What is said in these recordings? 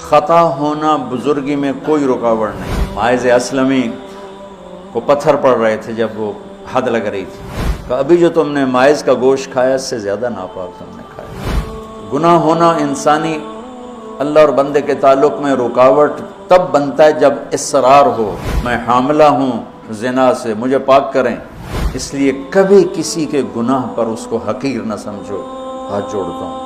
خطا ہونا بزرگی میں کوئی رکاوٹ نہیں۔ ماعز اسلمی کو پتھر پڑ رہے تھے جب وہ حد لگ رہی تھی، کہ ابھی جو تم نے ماعز کا گوشت کھایا اس سے زیادہ ناپاک تم نے کھایا۔ گناہ ہونا انسانی اللہ اور بندے کے تعلق میں رکاوٹ تب بنتا ہے جب اصرار ہو، میں حاملہ ہوں زنا سے، مجھے پاک کریں، اس لیے کبھی کسی کے گناہ پر اس کو حقیر نہ سمجھو۔ ہاتھ جوڑتا ہوں۔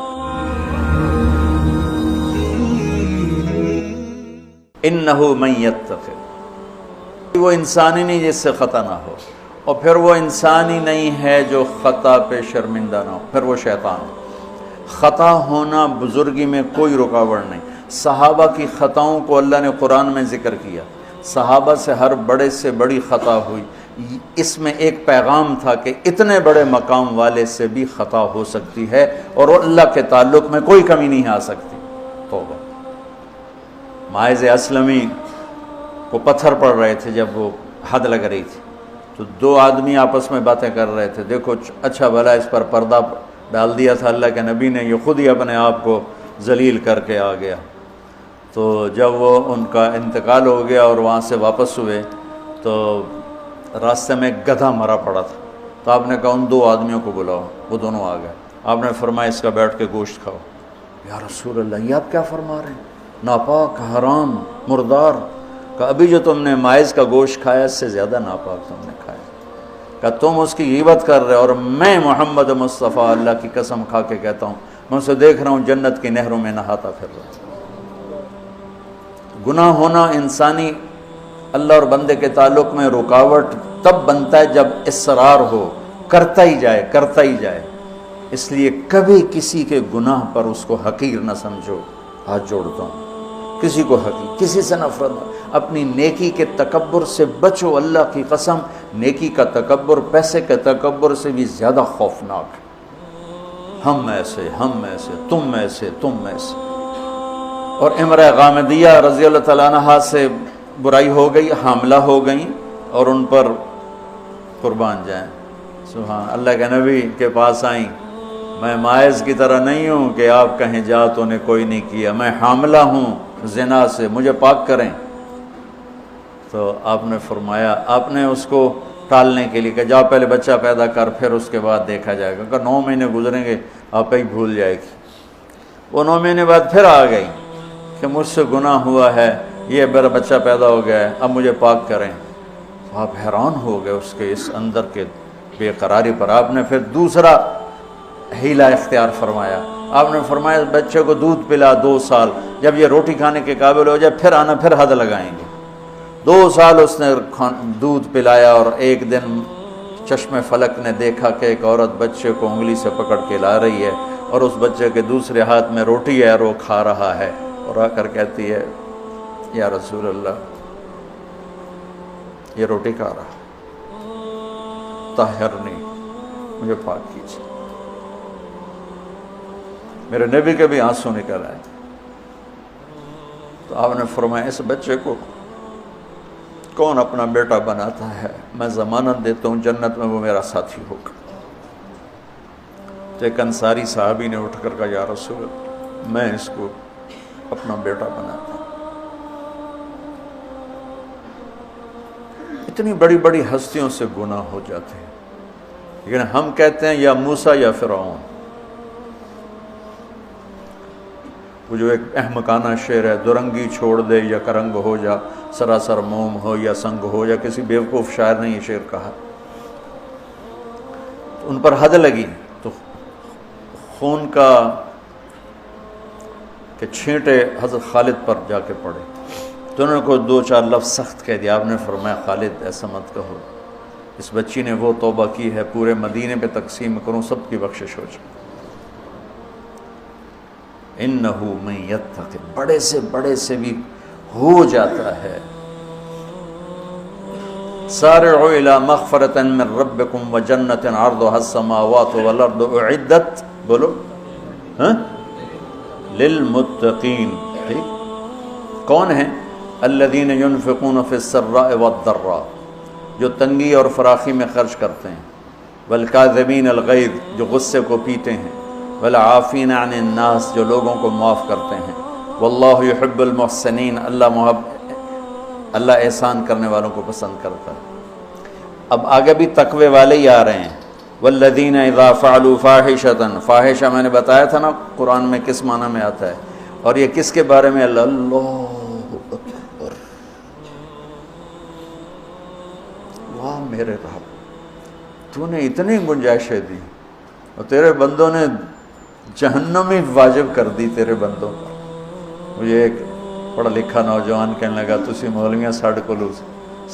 انہ من یتق، وہ انسان ہی نہیں جس سے خطا نہ ہو، اور پھر وہ انسان ہی نہیں ہے جو خطا پہ شرمندہ نہ ہو، پھر وہ شیطان ہے۔ خطا ہونا بزرگی میں کوئی رکاوٹ نہیں۔ صحابہ کی خطاؤں کو اللہ نے قرآن میں ذکر کیا، صحابہ سے ہر بڑے سے بڑی خطا ہوئی، اس میں ایک پیغام تھا کہ اتنے بڑے مقام والے سے بھی خطا ہو سکتی ہے اور اللہ کے تعلق میں کوئی کمی نہیں آ سکتی۔ توبہ۔ ماعز اسلمی کو پتھر پڑ رہے تھے جب وہ حد لگ رہی تھی، تو دو آدمی آپس میں باتیں کر رہے تھے، دیکھو اچھا بھلا اس پر پردہ ڈال دیا تھا اللہ کے نبی نے، یہ خود ہی اپنے آپ کو ذلیل کر کے آ گیا۔ تو جب وہ ان کا انتقال ہو گیا اور وہاں سے واپس ہوئے تو راستے میں ایک گدھا مرا پڑا تھا، تو آپ نے کہا ان دو آدمیوں کو بلاؤ، وہ دونوں آ گئے۔ آپ نے فرمایا اس کا بیٹھ کے گوشت کھاؤ۔ یا رسول اللہ، یہ آپ کیا فرما رہے ہیں؟ ناپاک، حرام، مردار۔ کہ ابھی جو تم نے ماعز کا گوشت کھایا اس سے زیادہ ناپاک تم نے کھایا۔ کہ تم اس کی غیبت کر رہے، اور میں محمد مصطفیٰ اللہ کی قسم کھا کے کہتا ہوں میں اسے دیکھ رہا ہوں جنت کی نہروں میں نہاتا پھر رہا ہوں۔ گناہ ہونا انسانی اللہ اور بندے کے تعلق میں رکاوٹ تب بنتا ہے جب اصرار ہو، کرتا ہی جائے کرتا ہی جائے، اس لیے کبھی کسی کے گناہ پر اس کو حقیر نہ سمجھو۔ ہاتھ جوڑتا ہوں۔ کسی کو حقیر، کسی سے نفرت نہ، اپنی نیکی کے تکبر سے بچو۔ اللہ کی قسم، نیکی کا تکبر پیسے کے تکبر سے بھی زیادہ خوفناک ہے۔ ہم ایسے، ہم ایسے، تم ایسے، تم ایسے۔ اور امرأہ غامدیہ رضی اللہ تعالیٰ عنہا سے برائی ہو گئی، حاملہ ہو گئیں، اور ان پر قربان جائیں سبحان اللہ کے نبی کے پاس آئیں، میں ماعز کی طرح نہیں ہوں کہ آپ کہیں جا تو نے کوئی نہیں کیا، میں حاملہ ہوں زنا سے، مجھے پاک کریں۔ تو آپ نے فرمایا، آپ نے اس کو ٹالنے کے لیے کہ جا پہلے بچہ پیدا کر پھر اس کے بعد دیکھا جائے گا، کہ 9 مہینے گزریں گے آپ ہی بھول جائے گی۔ وہ 9 مہینے بعد پھر آ گئی کہ مجھ سے گناہ ہوا ہے، یہ میرا بچہ پیدا ہو گیا ہے، اب مجھے پاک کریں۔ آپ حیران ہو گئے اس کے اس اندر کے بے قراری پر۔ آپ نے پھر دوسرا حیلہ اختیار فرمایا، آپ نے فرمایا بچے کو دودھ پلا 2 سال، جب یہ روٹی کھانے کے قابل ہو جائے پھر آنا، پھر حد لگائیں گے۔ 2 سال اس نے دودھ پلایا، اور ایک دن چشم فلک نے دیکھا کہ ایک عورت بچے کو انگلی سے پکڑ کے لا رہی ہے، اور اس بچے کے دوسرے ہاتھ میں روٹی ہے اور وہ کھا رہا ہے، اور آ کر کہتی ہے یا رسول اللہ یہ روٹی کھا رہا، طہرنی، مجھے پاک کیجیے۔ میرے نبی کے بھی آنسو نکل آئے۔ تو آپ نے فرمایا اس بچے کو کون اپنا بیٹا بناتا ہے، میں ضمانت دیتا ہوں جنت میں وہ میرا ساتھی ہوگا۔ تو ایک انصاری صحابی نے اٹھ کر کہا یا رسول اللہ میں اس کو اپنا بیٹا بناتا ہوں۔ اتنی بڑی بڑی ہستیوں سے گناہ ہو جاتے ہیں، لیکن ہم کہتے ہیں یا موسیٰ یا فرعون۔ وہ جو ایک احمقانہ شعر ہے، دورنگی چھوڑ دے یا کرنگ ہو جا، سراسر موم ہو یا سنگ ہو جا، کسی بیوقوف شاعر نے یہ شعر کہا۔ ان پر حد لگی تو خون کا کہ چھینٹے حضرت خالد پر جا کے پڑے، تو انہوں نے کو 2-4 لفظ سخت کہہ دیا۔ آپ نے فرمایا خالد ایسا مت کہو، اس بچی نے وہ توبہ کی ہے پورے مدینے پہ تقسیم کروں سب کی بخشش ہو جائے۔ انہو من یتق، بڑے سے بڑے سے بھی ہو جاتا ہے۔ سارعوا الی مغفرۃ من ربکم وجنۃ عرضها السماوات والارض اعدت، بولو للمتقین۔ ٹھیک، کون ہیں؟ الذین ينفقون فی السراء والضراء، جو تنگی اور فراخی میں خرچ کرتے ہیں، والکاظمین الغیظ، جو غصے کو پیتے ہیں، والعافین عن الناس، جو لوگوں کو معاف کرتے ہیں، واللہ یحب المحسنین، اللہ احسان کرنے والوں کو پسند کرتا ہے۔ اب آگے بھی تقوی والے ہی آ رہے ہیں، والذین اذا فعلوا فاحشۃ، فاحشہ میں نے بتایا تھا نا قرآن میں کس معنی میں آتا ہے، اور یہ کس کے بارے میں؟ اللہ اکبر، واہ میرے رب، تو نے اتنی گنجائشیں دی اور تیرے بندوں نے جہنم ہی واجب کر دی تیرے بندوں پر۔ مجھے ایک پڑھا لکھا نوجوان کہنے لگا تسی مولویاں ساڑھے کو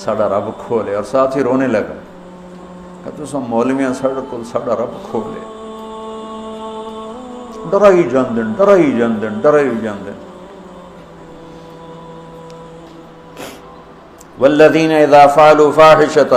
ساڑھا رب کھولے، اور ساتھ ہی رونے لگا کہ تسا مولویاں ساڑھے کو ساڑھا رب کھولے، ڈرائی جاندن ڈرائی جاندن ڈرائی جاندن۔ والذین اذا فعلوا فاحشۃ،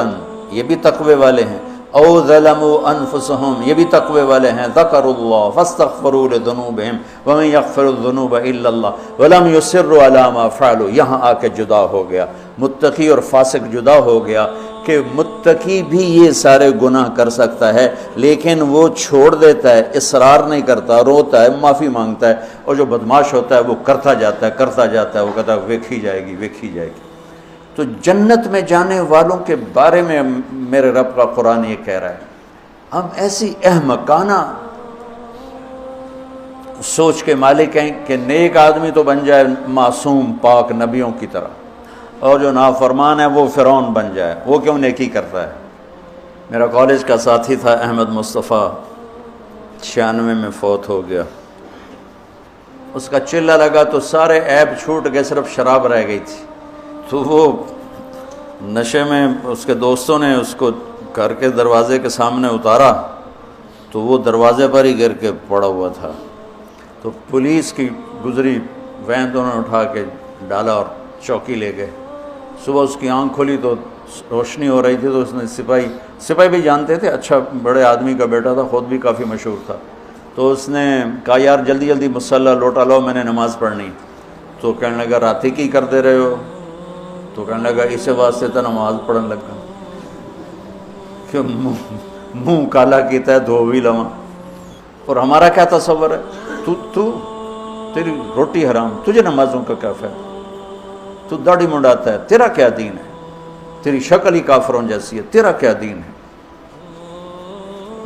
یہ بھی تقوی والے ہیں، او ظلموا انفسهم، یہ بھی تقوی والے ہیں، ذکروا اللہ فاستغفروا لذنوبہم ومن یغفر الذنوب الا اللہ ولم یصروا علی ما فعلوا۔ یہاں آ کے جدا ہو گیا، متقی اور فاسق جدا ہو گیا کہ متقی بھی یہ سارے گناہ کر سکتا ہے لیکن وہ چھوڑ دیتا ہے، اصرار نہیں کرتا، روتا ہے، معافی مانگتا ہے، اور جو بدماش ہوتا ہے وہ کرتا جاتا ہے، وہ کہتا ہے ویکھی جائے گی ویکھی جائے گی۔ تو جنت میں جانے والوں کے بارے میں میرے رب کا قرآن یہ کہہ رہا ہے، ہم ایسی احمقانہ سوچ کے مالک ہیں کہ نیک آدمی تو بن جائے معصوم پاک نبیوں کی طرح، اور جو نافرمان ہے وہ فرعون بن جائے، وہ کیوں نیکی کرتا ہے؟ میرا کالج کا ساتھی تھا احمد مصطفیٰ، 96 میں فوت ہو گیا۔ اس کا چلہ لگا تو سارے عیب چھوٹ گئے، صرف شراب رہ گئی تھی، تو وہ نشے میں اس کے دوستوں نے اس کو گھر کے دروازے کے سامنے اتارا تو وہ دروازے پر ہی گر کے پڑا ہوا تھا۔ تو پولیس کی گزری وین تو انہوں نے اٹھا کے ڈالا اور چوکی لے گئے۔ صبح اس کی آنکھ کھلی تو روشنی ہو رہی تھی، تو اس نے سپاہی بھی جانتے تھے، اچھا بڑے آدمی کا بیٹا تھا، خود بھی کافی مشہور تھا، تو اس نے کہا یار جلدی جلدی مصلی لوٹا لاؤ، میں نے نماز پڑھنی۔ تو کہنے لگا راتی کی کر دے رہے ہو؟ تو کہنے لگا اسے واسطے تو نماز پڑھن لگا کہ منہ کالا کیتا ہے دھو بھی لواں۔ اور ہمارا کیا تصور ہے، تیری روٹی حرام، تجھے نمازوں کا کیا فائدہ، تو داڑھی منڈاتا ہے، تیرا کیا دین ہے، تیری شکل ہی کافروں جیسی ہے، تیرا کیا دین ہے۔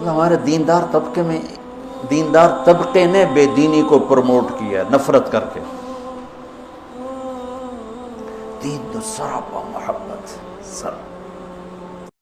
ہمارے دیندار طبقے نے بے دینی کو پروموٹ کیا نفرت کر کے۔ دین تو سراپا محبت سر